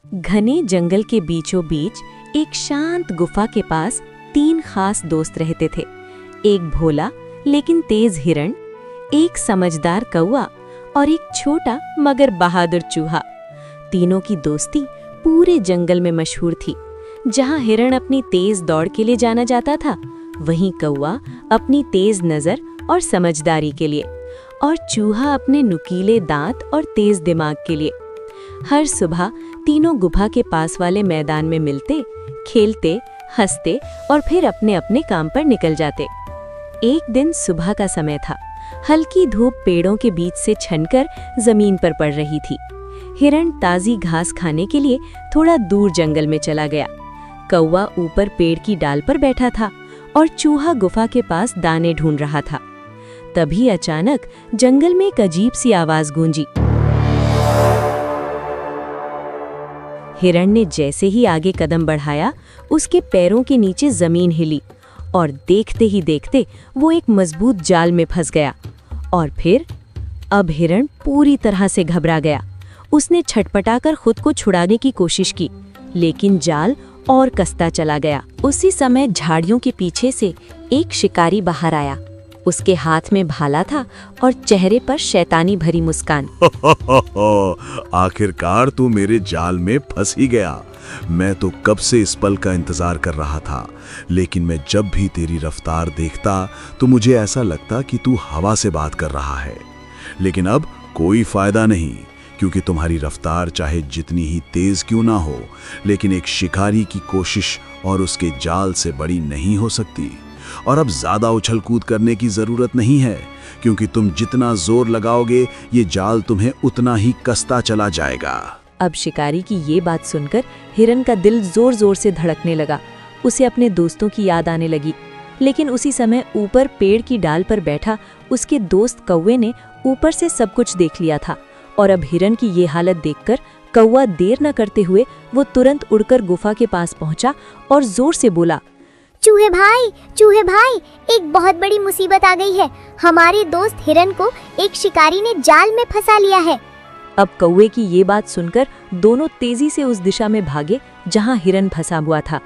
घने जंगल के बीचों बीच एक शांत गुफा के पास 3 खास दोस्त रहते थे। एक भोला लेकिन तेज हिरण, एक समझदार कौवा और एक छोटा मगर बहादुर चूहा। तीनों की दोस्ती पूरे जंगल में मशहूर थी। जहां हिरण अपनी तेज दौड़ के लिए जाना जाता था, वहीं कौवा अपनी तेज नजर और समझदारी के लिए, और चूहा अपने नुकीले दांत और तेज दिमाग के लिए। हर सुबह तीनों गुफा के पास वाले मैदान में मिलते, खेलते, हंसते और फिर अपने अपने काम पर निकल जाते। एक दिन सुबह का समय था। हल्की धूप पेड़ों के बीच से छनकर जमीन पर पड़ रही थी। हिरण ताजी घास खाने के लिए थोड़ा दूर जंगल में चला गया। कौवा ऊपर पेड़ की डाल पर बैठा था और चूहा गुफा के पास दाने ढूंढ रहा था। तभी अचानक जंगल में एक अजीब सी आवाज गूंजी। हिरण ने जैसे ही आगे कदम बढ़ाया, उसके पैरों के नीचे जमीन हिली और देखते ही देखते वो एक मजबूत जाल में फंस गया। और फिर अब हिरण पूरी तरह से घबरा गया। उसने छटपटाकर खुद को छुड़ाने की कोशिश की, लेकिन जाल और कसता चला गया। उसी समय झाड़ियों के पीछे से एक शिकारी बाहर आया। उसके हाथ में भाला था और चेहरे पर शैतानी भरी मुस्कान। आखिरकार तू मेरे जाल में फंस ही गया। मैं तो कब से इस पल का इंतजार कर रहा था, लेकिन मैं जब भी तेरी रफ्तार देखता तो मुझे ऐसा लगता कि तू हवा से बात कर रहा है। लेकिन अब कोई फायदा नहीं, क्योंकि तुम्हारी रफ्तार चाहे जितनी ही तेज क्यों ना हो, लेकिन एक शिकारी की कोशिश और उसके जाल से बड़ी नहीं हो सकती। और अब ज्यादा उछल कूद करने की जरूरत नहीं है, क्योंकि तुम जितना जोर लगाओगे ये जाल तुम्हें उतना ही कसता चला जाएगा। अब शिकारी की ये बात सुनकर हिरण का दिल जोर जोर से धड़कने लगा। उसे अपने दोस्तों की याद आने लगी। लेकिन उसी समय ऊपर पेड़ की डाल पर बैठा उसके दोस्त कौवे ने ऊपर से सब कुछ देख लिया था। और अब हिरण की ये हालत देखकर कौवा देर न करते हुए वो तुरंत उड़कर गुफा के पास पहुंचा और जोर से बोला, चूहे भाई, एक बहुत बड़ी मुसीबत आ गई है। हमारे दोस्त हिरण को एक शिकारी ने जाल में फंसा लिया है। अब कौवे की ये बात सुनकर दोनों तेजी से उस दिशा में भागे जहां हिरण फंसा हुआ था।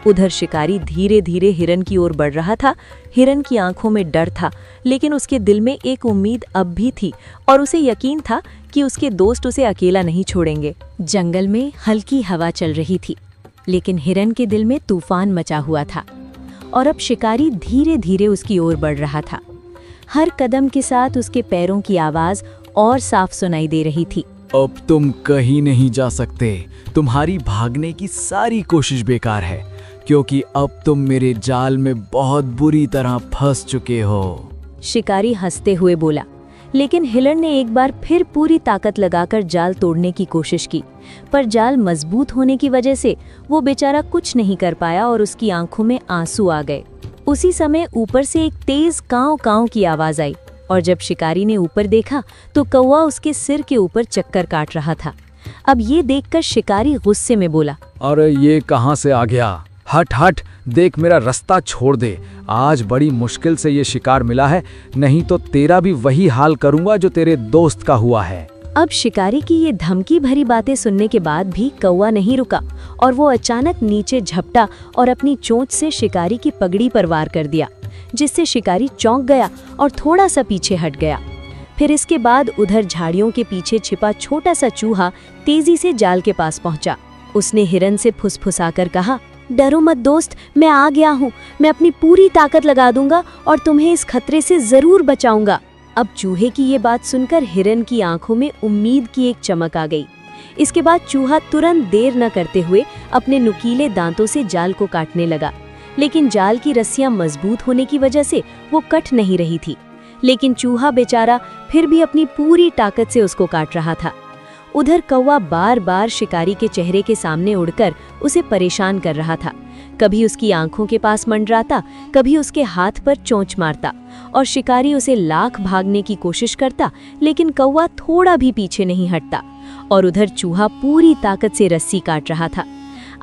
उधर शिकारी धीरे धीरे हिरण की ओर बढ़ रहा था। हिरण की आंखों में डर था, लेकिन उसके दिल में एक उम्मीद अब भी थी और उसे यकीन था कि उसके दोस्त उसे अकेला नहीं छोड़ेंगे। जंगल में हल्की हवा चल रही थी, लेकिन हिरण के दिल में तूफान मचा हुआ था और अब शिकारी धीरे धीरे उसकी ओर बढ़ रहा था। हर कदम के साथ उसके पैरों की आवाज और साफ सुनाई दे रही थी। अब तुम कहीं नहीं जा सकते। तुम्हारी भागने की सारी कोशिश बेकार है, क्योंकि अब तुम मेरे जाल में बहुत बुरी तरह फंस चुके हो। शिकारी हंसते हुए बोला, लेकिन हिरण ने एक बार फिर पूरी ताकत लगाकर जाल तोड़ने की कोशिश की, पर जाल मजबूत होने की वजह से वो बेचारा कुछ नहीं कर पाया और उसकी आंखों में आंसू आ गए। उसी समय ऊपर से एक तेज कांव कांव की आवाज आई और जब शिकारी ने ऊपर देखा तो कौवा उसके सिर के ऊपर चक्कर काट रहा था। अब ये देखकर शिकारी गुस्से में बोला, अरे ये कहाँ से आ गया? हट हट, देख मेरा रास्ता छोड़ दे। आज बड़ी मुश्किल से ये शिकार मिला है, नहीं तो तेरा भी वही हाल करूंगा जो तेरे दोस्त का हुआ है। अब शिकारी की ये धमकी भरी बातें सुनने के बाद भी कौवा नहीं रुका और वो अचानक नीचे झपटा और अपनी चोंच से शिकारी की पगड़ी पर वार कर दिया, जिससे शिकारी चौंक गया और थोड़ा सा पीछे हट गया। फिर इसके बाद उधर झाड़ियों के पीछे छिपा छोटा सा चूहा तेजी से जाल के पास पहुंचा। उसने हिरण से फुसफुसाकर कहा, डरो मत दोस्त, मैं आ गया हूँ। मैं अपनी पूरी ताकत लगा दूंगा और तुम्हें इस खतरे से जरूर बचाऊंगा। अब चूहे की ये बात सुनकर हिरण की आंखों में उम्मीद की एक चमक आ गई। इसके बाद चूहा तुरंत देर न करते हुए अपने नुकीले दांतों से जाल को काटने लगा, लेकिन जाल की रस्सियां मजबूत होने की वजह से वो कट नहीं रही थी। लेकिन चूहा बेचारा फिर भी अपनी पूरी ताकत से उसको काट रहा था। उधर कौवा बार बार शिकारी के चेहरे के सामने उड़कर उसे परेशान कर रहा था। कभी उसकी आंखों के पास मंडराता, कभी उसके हाथ पर चोंच मारता और शिकारी उसे लाख भागने की कोशिश करता, लेकिन कौवा थोड़ा भी पीछे नहीं हटता और उधर चूहा पूरी ताकत से रस्सी काट रहा था।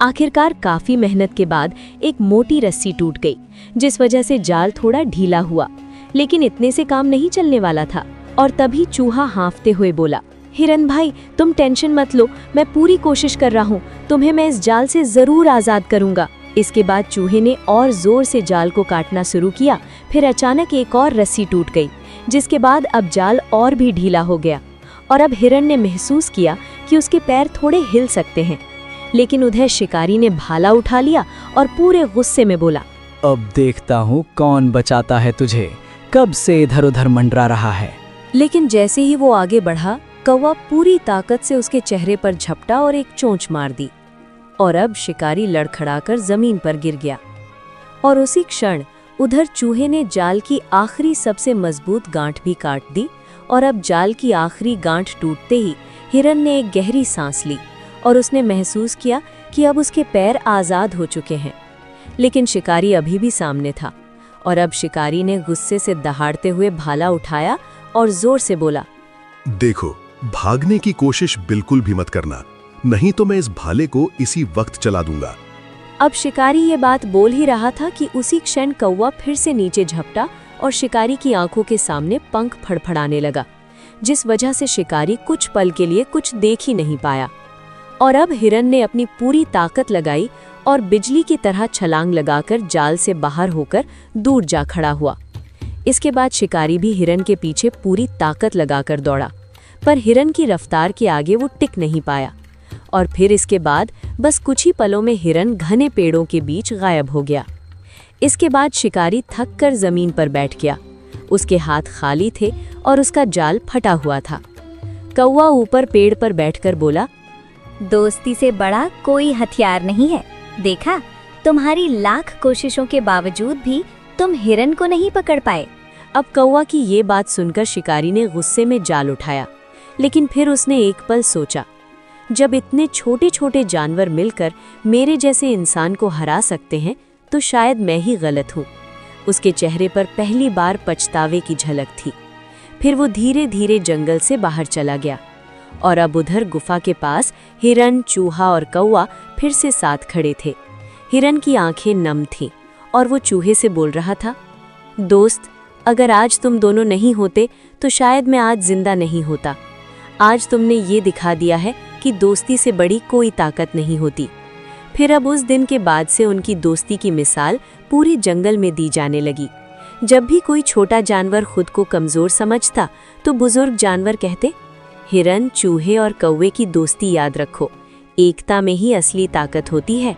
आखिरकार काफी मेहनत के बाद एक मोटी रस्सी टूट गई, जिस वजह से जाल थोड़ा ढीला हुआ, लेकिन इतने से काम नहीं चलने वाला था। और तभी चूहा हाँफते हुए बोला, हिरन भाई, तुम टेंशन मत लो, मैं पूरी कोशिश कर रहा हूँ, तुम्हें मैं इस जाल से जरूर आजाद करूंगा। इसके बाद चूहे ने और जोर से जाल को काटना शुरू किया। फिर अचानक एक और रस्सी टूट गई, जिसके बाद अब जाल और भी ढीला हो गया और अब हिरन ने महसूस किया कि उसके पैर थोड़े हिल सकते हैं। लेकिन उधर शिकारी ने भाला उठा लिया और पूरे गुस्से में बोला, अब देखता हूँ कौन बचाता है तुझे, कब से इधर उधर मंडरा रहा है। लेकिन जैसे ही वो आगे बढ़ा, कौवा पूरी ताकत से उसके चेहरे पर झपटा और एक चोंच मार दी और अब शिकारी लड़खड़ाकर जमीन पर गिर गया। और उसी क्षण उधर चूहे ने जाल की आखिरी सबसे मजबूत गांठ भी काट दी और अब जाल की आखिरी गांठ टूटते ही हिरन ने एक गहरी सांस ली और उसने महसूस किया कि अब उसके पैर आजाद हो चुके हैं। लेकिन शिकारी अभी भी सामने था और अब शिकारी ने गुस्से से दहाड़ते हुए भाला उठाया और जोर से बोला, देखो, भागने की कोशिश बिल्कुल भी मत करना, नहीं तो मैं इस भाले को इसी वक्त चला दूंगा। अब शिकारी ये बात बोल ही रहा था कि उसी क्षण कौवा फिर से नीचे झपटा और शिकारी की आंखों के सामने पंख फड़फड़ाने लगा, जिस वजह से शिकारी कुछ पल के लिए कुछ देख ही नहीं पाया। और अब हिरन ने अपनी पूरी ताकत लगाई और बिजली की तरह छलांग लगाकर जाल से बाहर होकर दूर जा खड़ा हुआ। इसके बाद शिकारी भी हिरन के पीछे पूरी ताकत लगाकर दौड़ा, पर हिरन की रफ्तार के आगे वो टिक नहीं पाया और फिर इसके बाद बस कुछ ही पलों में हिरन घने पेड़ों के बीच गायब हो गया। इसके बाद शिकारी थक कर जमीन पर बैठ गया। उसके हाथ खाली थे और उसका जाल फटा हुआ था। कौवा ऊपर पेड़ पर बैठकर बोला, दोस्ती से बड़ा कोई हथियार नहीं है। देखा, तुम्हारी लाख कोशिशों के बावजूद भी तुम हिरन को नहीं पकड़ पाए। अब कौवा की ये बात सुनकर शिकारी ने गुस्से में जाल उठाया, लेकिन फिर उसने एक पल सोचा, जब इतने छोटे छोटे जानवर मिलकर मेरे जैसे इंसान को हरा सकते हैं तो शायद मैं ही गलत हूँ। उसके चेहरे पर पहली बार पछतावे की झलक थी। फिर वो धीरे धीरे जंगल से बाहर चला गया और अब उधर गुफा के पास हिरन, चूहा और कौवा फिर से साथ खड़े थे। हिरन की आंखें नम थीं और वो चूहे से बोल रहा था, दोस्त, अगर आज तुम दोनों नहीं होते तो शायद मैं आज जिंदा नहीं होता। आज तुमने ये दिखा दिया है कि दोस्ती से बड़ी कोई ताकत नहीं होती। फिर अब उस दिन के बाद से उनकी दोस्ती की मिसाल पूरे जंगल में दी जाने लगी। जब भी कोई छोटा जानवर खुद को कमजोर समझता तो बुजुर्ग जानवर कहते, हिरन, चूहे और कौवे की दोस्ती याद रखो, एकता में ही असली ताकत होती है।